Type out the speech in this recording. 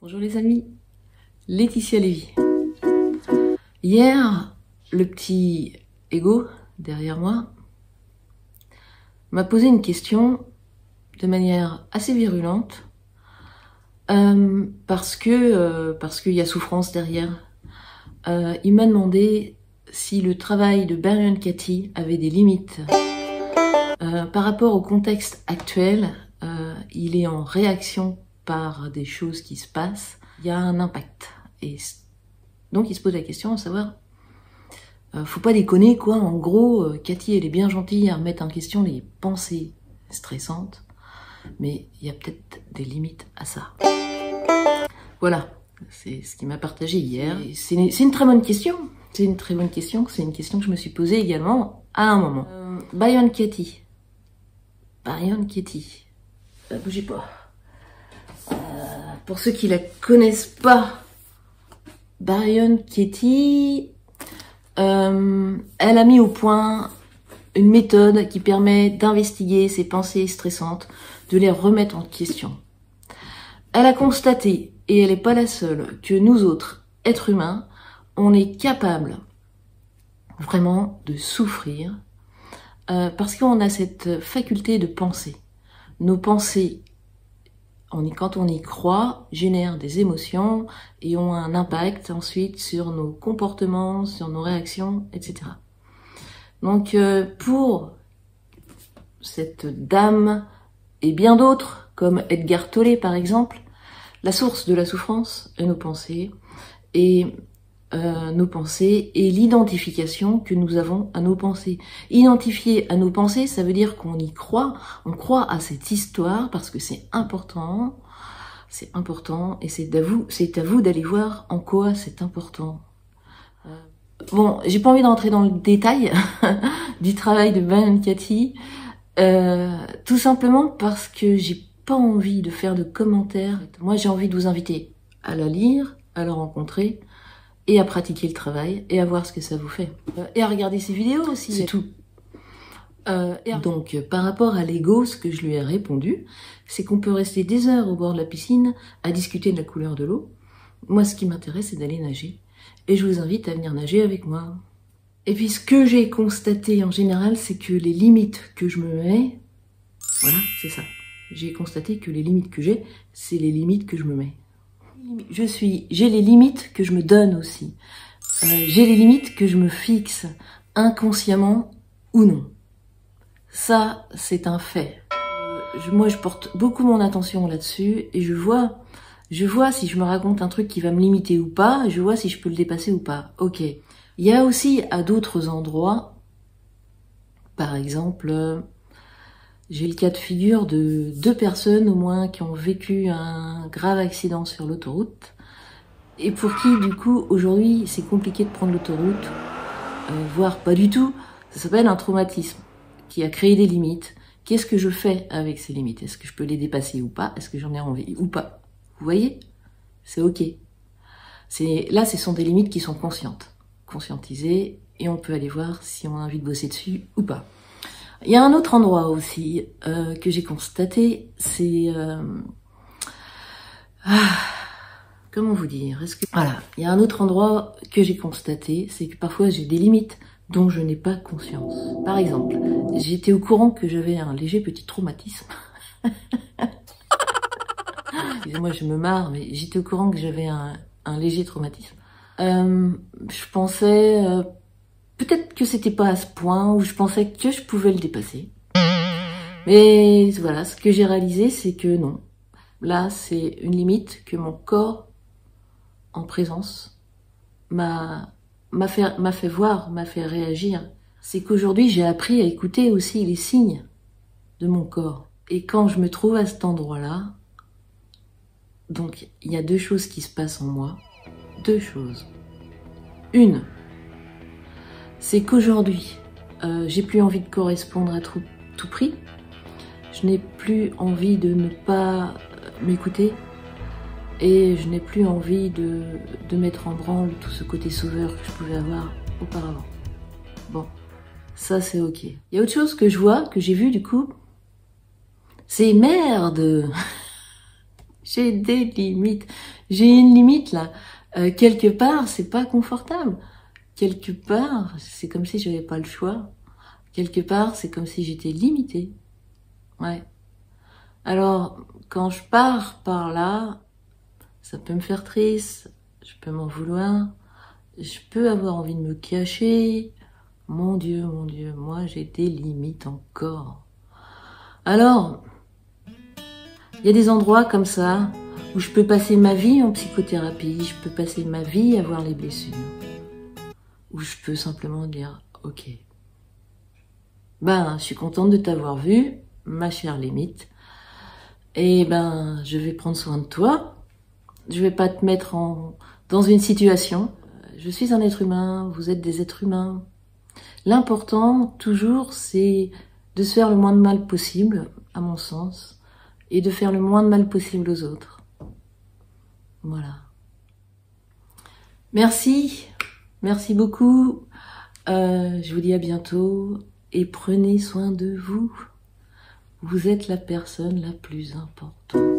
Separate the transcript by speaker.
Speaker 1: Bonjour les amis, Laetitia Lévy. Hier, le petit ego derrière moi m'a posé une question de manière assez virulente parce qu'il y a souffrance derrière. Il m'a demandé si le travail de Byron Katie avait des limites. Par rapport au contexte actuel, il est en réaction par des choses qui se passent, il y a un impact. Et donc il se pose la question à savoir, faut pas déconner quoi, en gros, Katie elle est bien gentille à remettre en question les pensées stressantes, mais il y a peut-être des limites à ça. Voilà, c'est ce qu'il m'a partagé hier. C'est une très bonne question, c'est une très bonne question, c'est une question que je me suis posée également à un moment. Byron Katie. Bougez pas. Pour ceux qui la connaissent pas, Byron Katie, elle a mis au point une méthode qui permet d'investiguer ses pensées stressantes, de les remettre en question. Elle a constaté, et elle n'est pas la seule, que nous autres, êtres humains, on est capable vraiment de souffrir parce qu'on a cette faculté de penser. Nos pensées, quand on y croit, génèrent des émotions et ont un impact ensuite sur nos comportements, sur nos réactions, etc. Donc pour cette dame et bien d'autres, comme Edgar Tolle par exemple, la source de la souffrance est nos pensées et l'identification que nous avons à nos pensées. Identifier à nos pensées, ça veut dire qu'on y croit, on croit à cette histoire parce que c'est important et c'est à vous d'aller voir en quoi c'est important. Bon, j'ai pas envie d'entrer dans le détail du travail de Byron Katie, tout simplement parce que j'ai pas envie de faire de commentaires. Moi, j'ai envie de vous inviter à la lire, à la rencontrer, et à pratiquer le travail, et à voir ce que ça vous fait. Et à regarder ses vidéos aussi. C'est tout. Donc, par rapport à l'ego, ce que je lui ai répondu, c'est qu'on peut rester des heures au bord de la piscine à discuter de la couleur de l'eau. Moi, ce qui m'intéresse, c'est d'aller nager. Et je vous invite à venir nager avec moi. Et puis, ce que j'ai constaté en général, c'est que les limites que je me mets, voilà, c'est ça. J'ai constaté que les limites que j'ai, c'est les limites que je me mets. J'ai les limites que je me donne aussi. J'ai les limites que je me fixe, inconsciemment ou non. Ça, c'est un fait. Moi, je porte beaucoup mon attention là-dessus et je vois si je me raconte un truc qui va me limiter ou pas, je vois si je peux le dépasser ou pas. Ok. Il y a aussi à d'autres endroits, par exemple, j'ai le cas de figure de 2 personnes au moins qui ont vécu un grave accident sur l'autoroute et pour qui, du coup, aujourd'hui, c'est compliqué de prendre l'autoroute, voire pas du tout. Ça s'appelle un traumatisme qui a créé des limites. Qu'est-ce que je fais avec ces limites? Est-ce que je peux les dépasser ou pas? Est-ce que j'en ai envie ou pas? Vous voyez? C'est ok. Là, ce sont des limites qui sont conscientisées, et on peut aller voir si on a envie de bosser dessus ou pas. Il y a un autre endroit aussi que j'ai constaté, c'est... comment vous dire? Voilà, il y a un autre endroit que j'ai constaté, c'est que parfois j'ai des limites dont je n'ai pas conscience. Par exemple, j'étais au courant que j'avais un léger petit traumatisme. Excusez-moi, je me marre, mais j'étais au courant que j'avais un léger traumatisme. Je pensais... peut-être que c'était pas à ce point où je pensais que je pouvais le dépasser. Mais voilà, ce que j'ai réalisé, c'est que non. Là, c'est une limite que mon corps, en présence, m'a fait voir, m'a fait réagir. C'est qu'aujourd'hui, j'ai appris à écouter aussi les signes de mon corps. Et quand je me trouve à cet endroit-là, donc il y a 2 choses qui se passent en moi. 2 choses. Une, c'est qu'aujourd'hui, j'ai plus envie de correspondre à tout prix. Je n'ai plus envie de ne pas m'écouter. Et je n'ai plus envie de mettre en branle tout ce côté sauveur que je pouvais avoir auparavant. Bon, ça c'est ok. Il y a autre chose que je vois, que j'ai vu du coup. C'est merde. J'ai des limites. J'ai une limite là. Quelque part, c'est pas confortable. Quelque part, c'est comme si j'avais pas le choix. Quelque part, c'est comme si j'étais limitée. Ouais. Alors, quand je pars par là, ça peut me faire triste, je peux m'en vouloir, je peux avoir envie de me cacher. Mon Dieu, moi j'ai des limites encore. Alors, il y a des endroits comme ça où je peux passer ma vie en psychothérapie, je peux passer ma vie à voir les blessures, où je peux simplement dire « Ok, ben, je suis contente de t'avoir vu, ma chère limite, et ben, je vais prendre soin de toi, je vais pas te mettre dans une situation, je suis un être humain, vous êtes des êtres humains. L'important, toujours, c'est de se faire le moins de mal possible, à mon sens, et de faire le moins de mal possible aux autres. Voilà. Merci beaucoup. Je vous dis à bientôt et prenez soin de vous. Vous êtes la personne la plus importante.